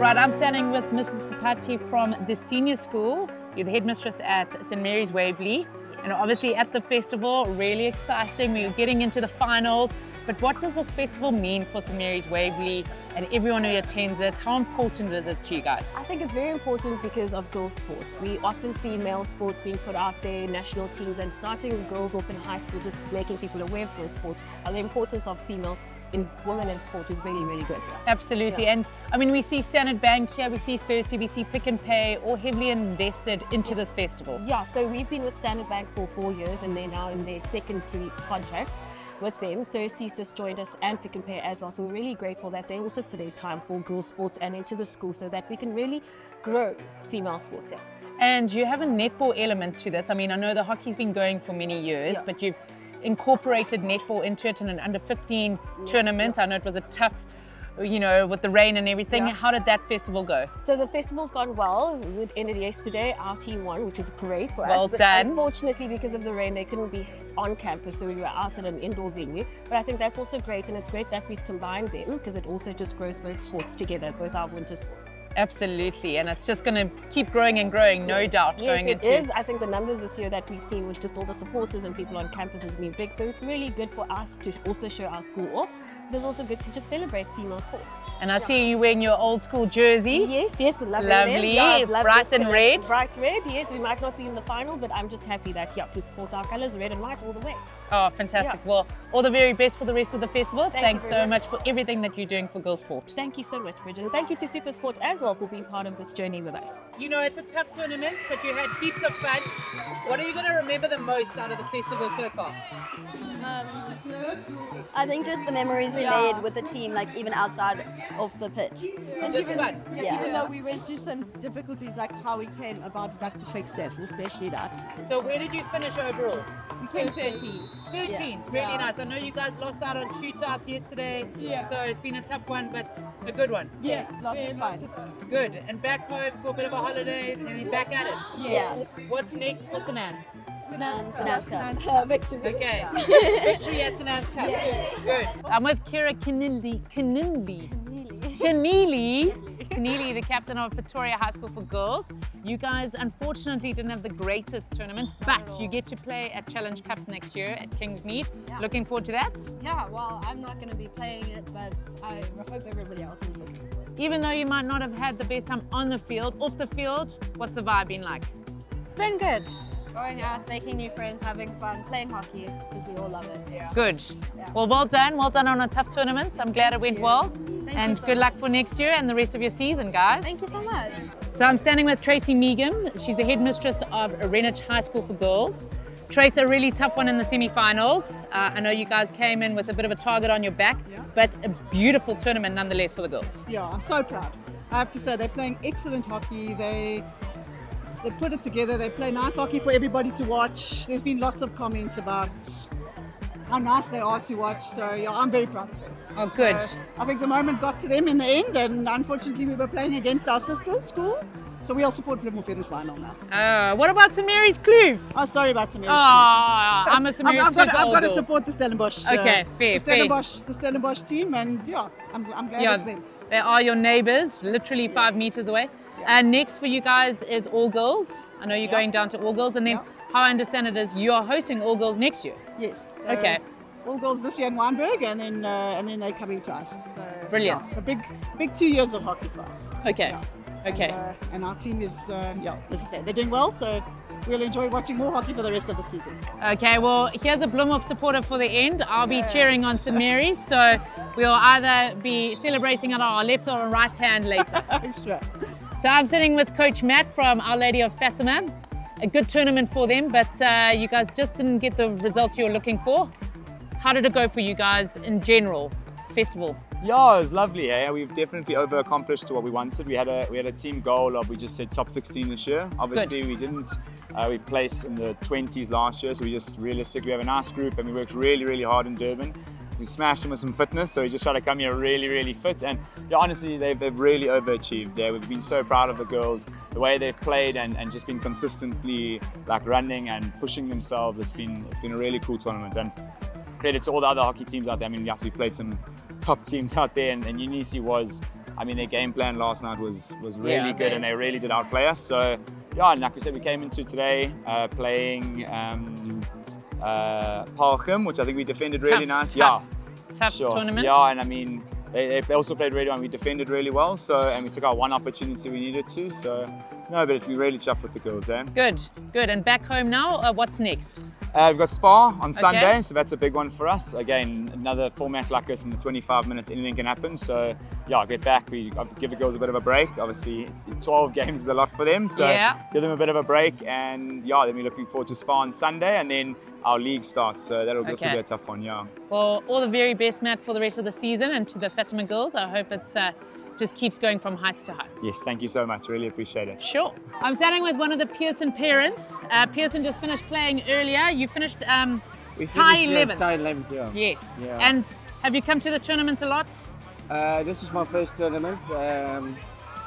right, I'm standing with Mrs. Sapati from the senior school. You're the headmistress at St. Mary's Waverley. And obviously at the festival, really exciting. We're getting into the finals. But what does this festival mean for St. Mary's Waverley and everyone who attends it? How important is it to you guys? I think it's very important because of girls' sports. We often see male sports being put out there, national teams, and starting girls off in high school, just making people aware of girls' sport and the importance of females in women in sport is really, really good. Absolutely. Yeah. And I mean, we see Standard Bank here, we see Thirsty, we see Pick and Pay, all heavily invested into this festival. Yeah, so we've been with Standard Bank for 4 years and they're now in their second contract with them. Thirsty's just joined us and Pick and Pay as well. So we're really grateful that they also put their time for girls sports and into the school so that we can really grow female sports here. And you have a netball element to this. I mean, I know the hockey's been going for many years, but you've incorporated netball into it in an under 15 tournament. I know it was a tough, you know, with the rain and everything. How did that festival go? So the festival's gone well. It ended yesterday. Our team won, which is great for us. Well done. Unfortunately, because of the rain, they couldn't be on campus, so we were out at an indoor venue. But I think that's also great, and it's great that we've combined them because it also just grows both sports together, both our winter sports. Absolutely, and it's just going to keep growing and growing, no doubt. Yes, it is. I think the numbers this year that we've seen with just all the supporters and people on campus has been big, so it's really good for us to also show our school off. But it's also good to just celebrate female sports. And I see you wearing your old school jersey. Yes, lovely. Yeah, bright and red. Bright red, yes. We might not be in the final, but I'm just happy that, to support our colours, red and white, all the way. Oh, fantastic. Well, all the very best for the rest of the festival. Thanks so much for everything that you're doing for girls sport. Thank you so much, Bridget. And thank you to SuperSport as well for being part of this journey with us. You know, it's a tough tournament, but you had heaps of fun. What are you going to remember the most out of the festival so far? I think just the memories we made with the team, like even outside of the pitch. And just fun. Yeah. Even though we went through some difficulties, like how we came about that to fix it, especially that. So where did you finish overall? We came 13th. 13th, really nice. I know you guys lost out on shootouts yesterday, so it's been a tough one, but a good one. Yes, lots of fun. Good, and back home for a bit of a holiday, and then back at it. Yes. What's next for St. Anne's? St. Anne's Cup. Victory. Okay, victory at St. Anne's Cup. Good. I'm with Kira Keneally, the captain of Pretoria High School for Girls. You guys unfortunately didn't have the greatest tournament, but you get to play at Challenge Cup next year at Kingsmead. Looking forward to that? Yeah, well, I'm not going to be playing it, but I hope everybody else is looking forward. Even though you might not have had the best time on the field, off the field, what's the vibe been like? It's been good. Going out, making new friends, having fun, playing hockey, because we all love it. Yeah. Good. Yeah. Well done on a tough tournament. I'm glad it went well. And good luck for next year and the rest of your season, guys. Thank you so much. So I'm standing with Tracy Meaghan. She's the headmistress of Greenwich High School for Girls. Trace, a really tough one in the semi-finals. I know you guys came in with a bit of a target on your back, but a beautiful tournament nonetheless for the girls. Yeah, I'm so proud. I have to say, they're playing excellent hockey. They put it together. They play nice hockey for everybody to watch. There's been lots of comments about how nice they are to watch. So yeah, I'm very proud of them. Oh, good. So, I think the moment got to them in the end, and unfortunately we were playing against our sister school. So we'll support Plymouth in the final now. What about St. Mary's Kloof? Oh, sorry about St. Mary's Kloof. I'm a St. Mary's Kloof. I've got to support the Stellenbosch. Okay, fair. The Stellenbosch team, and yeah, I'm glad it's them. They are your neighbours, literally 5 meters away. And next for you guys is All Girls. I know you're going down to All Girls, and then how I understand it is you are hosting All Girls next year. Yes. So okay. All Girls this year in Wynberg, and then they're coming to us. So, brilliant. Yeah, a big 2 years of hockey for us. Okay. Yeah. Okay. And our team is, as I said, they're doing well, so we'll enjoy watching more hockey for the rest of the season. Okay, well, here's a Bloemhof supporter for the end. I'll be cheering on St. Mary's, so we'll either be celebrating on our left or our right hand later. Sure. So I'm sitting with Coach Matt from Our Lady of Fatima. A good tournament for them, but you guys just didn't get the results you were looking for. How did it go for you guys in general, festival? Yeah, it was lovely. Eh? We've definitely over-accomplished to what we wanted. We had a team goal of, we just said top 16 this year. Obviously, we didn't. We placed in the 20s last year, so we just realistically have a nice group, and we worked really, really hard in Durban. We smashed them with some fitness, so we just try to come here really, really fit. And yeah, honestly, they've really overachieved. Yeah, we've been so proud of the girls, the way they've played, and just been consistently like running and pushing themselves. It's been a really cool tournament. And credit to all the other hockey teams out there. I mean, yes, we've played some top teams out there, and Unisi was I mean, their game plan last night was really good, and they really did outplay us. So yeah, and like we said, we came into today playing Parental, which I think we defended really nice. Tough tournament. Yeah, and I mean, they also played really well, and we defended really well. So, and we took our one opportunity we needed to. So, no, but we really chuffed with the girls, eh? Good. And back home now, what's next? We've got Spa on Sunday, so that's a big one for us. Again, another format like this in the 25 minutes, anything can happen. So, yeah, get back. We give the girls a bit of a break. Obviously, 12 games is a lot for them, so give them a bit of a break. And yeah, then we're looking forward to Spa on Sunday, and then our league starts. So that'll also be a tough one, yeah. Well, all the very best, Matt, for the rest of the season, and to the Fatima girls. I hope it's just keeps going from heights to heights. Yes, thank you so much. Really appreciate it. Sure. I'm standing with one of the Pearson parents. Pearson just finished playing earlier. You finished tie 11th. Tie 11th, yeah. Yes. Yeah. And have you come to the tournament a lot? This is my first tournament.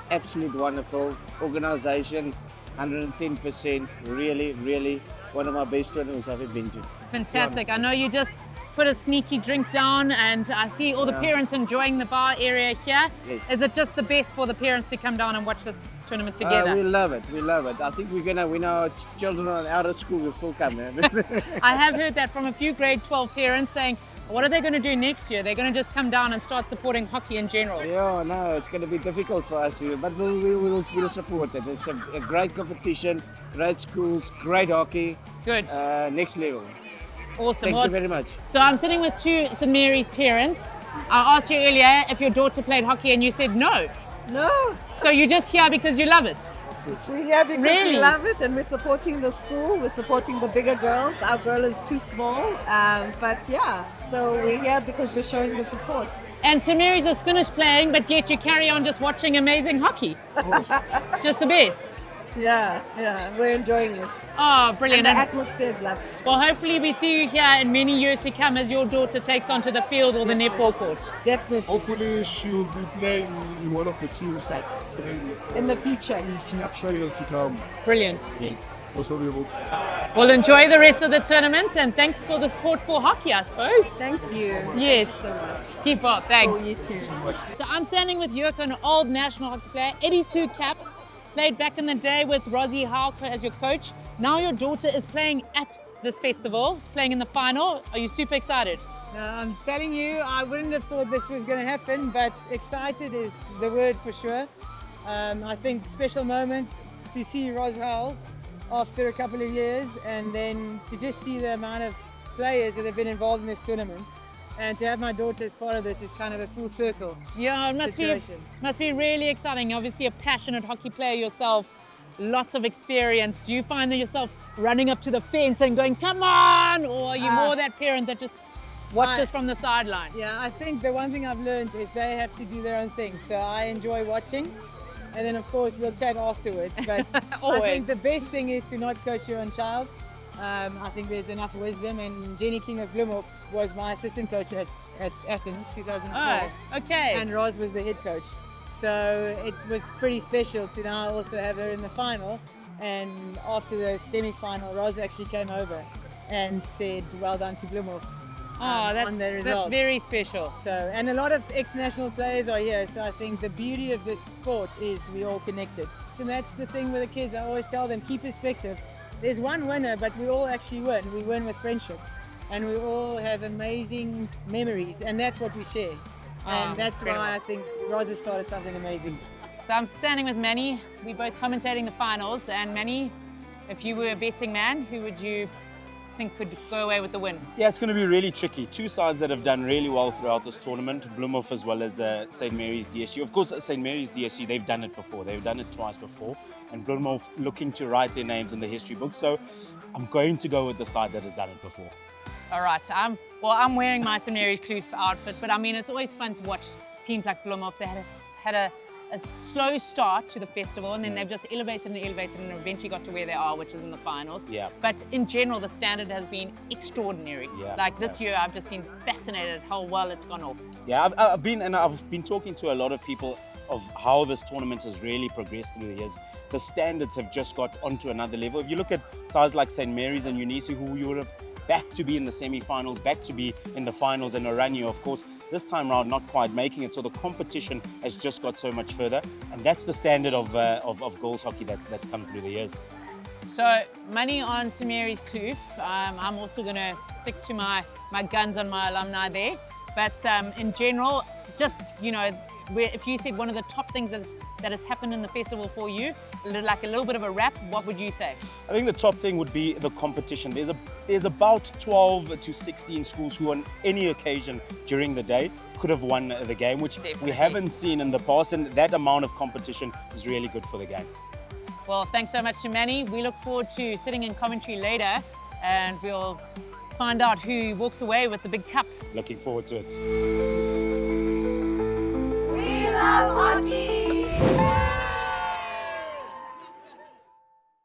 Absolute wonderful organisation, 110%. Really one of my best tournaments I've ever been to. Fantastic. I know you just put a sneaky drink down, and I see all the parents enjoying the bar area here. Yes. Is it just the best for the parents to come down and watch this tournament together? We love it. I think we're gonna win. Our children are out of school will still come. I have heard that from a few grade 12 parents saying, what are they going to do next year? They're going to just come down and start supporting hockey in general. Yeah, no, it's going to be difficult for us here, but we'll support it. It's a great competition, great schools, great hockey. Good. Next level. Awesome. Thank you very much. So I'm sitting with two St. Mary's parents. I asked you earlier if your daughter played hockey, and you said no. No. So you're just here because you love it? We're here because Really? we love it, and we're supporting the school. We're supporting the bigger girls. Our girl is too small, but yeah. So we're here because we're showing the support. And St. Mary's has finished playing, but yet you carry on just watching amazing hockey. Just the best. Yeah, we're enjoying it. Oh, brilliant. And the atmosphere is lovely. Well, hopefully we see you here in many years to come as your daughter takes onto the field or the netball court. Definitely. Hopefully she'll be playing in one of the teams In the future. in future years to come. Brilliant. Also be able to. Well, enjoy the rest of the tournament, and thanks for the support for hockey, I suppose. Thank you. Yes. So much. Keep up. Thanks. Oh, you too. So I'm standing with Jurko, an old national hockey player, 82 caps, played back in the day with Rosie Hauke as your coach. Now your daughter is playing at this festival, is playing in the final. Are you super excited? I'm telling you, I wouldn't have thought this was going to happen, but excited is the word for sure. I think special moment to see Roshal after a couple of years, and then to just see the amount of players that have been involved in this tournament, and to have my daughter as part of this is kind of a full circle. Yeah, it must be really exciting. Obviously a passionate hockey player yourself, lots of experience. Do you find that yourself running up to the fence and going, come on, or are you more that parent that just watches from the sideline? Yeah, I think the one thing I've learned is they have to do their own thing. So I enjoy watching, and then of course we'll chat afterwards. But I think the best thing is to not coach your own child. I think there's enough wisdom, and Jenny King of Bloemhof was my assistant coach at Athens 2004. Oh, okay. And Roz was the head coach. So it was pretty special to now also have her in the final. And after the semi-final, Roz actually came over and said, well done to Bloemhof. Oh, that's very special. So, and a lot of ex-national players are here, so I think the beauty of this sport is we're all connected. So that's the thing with the kids, I always tell them, keep perspective. There's one winner, but we all actually win. We win with friendships, and we all have amazing memories, and that's what we share. And that's why I think Rosa started something amazing. So I'm standing with Manny. We're both commentating the finals, and Manny, if you were a betting man, who would you think could go away with the win? Yeah, it's going to be really tricky. Two sides that have done really well throughout this tournament, Bloemhof as well as St. Mary's DSU. Of course, St. Mary's DSU, they've done it before. They've done it twice before. And Bloemhof looking to write their names in the history book. So I'm going to go with the side that has done it before. All right. I'm wearing my St. Mary's Kloof outfit, but I mean, it's always fun to watch teams like Bloemhof. They had a slow start to the festival, and then they've just elevated and eventually got to where they are, which is in the finals. Yeah. But in general, the standard has been extraordinary. Yeah. Like this year, I've just been fascinated at how well it's gone off. Yeah, I've been talking to a lot of people of how this tournament has really progressed through the years. The standards have just got onto another level. If you look at sides like St. Mary's and Unisu, who you would have back to be in the semi-finals, back to be in the finals, and Oranje, of course, This time around, not quite making it. So the competition has just got so much further, and that's the standard of girls hockey that's come through the years. So money on St Mary's Kloof. I'm also going to stick to my guns on my alumni there. But in general, just, you know, if you said one of the top things that has happened in the festival for you, like a little bit of a wrap, what would you say? I think the top thing would be the competition. There's about 12 to 16 schools who on any occasion during the day could have won the game, which we haven't seen in the past, and that amount of competition is really good for the game. Well, thanks so much to Manny. We look forward to sitting in commentary later, and we'll find out who walks away with the big cup. Looking forward to it.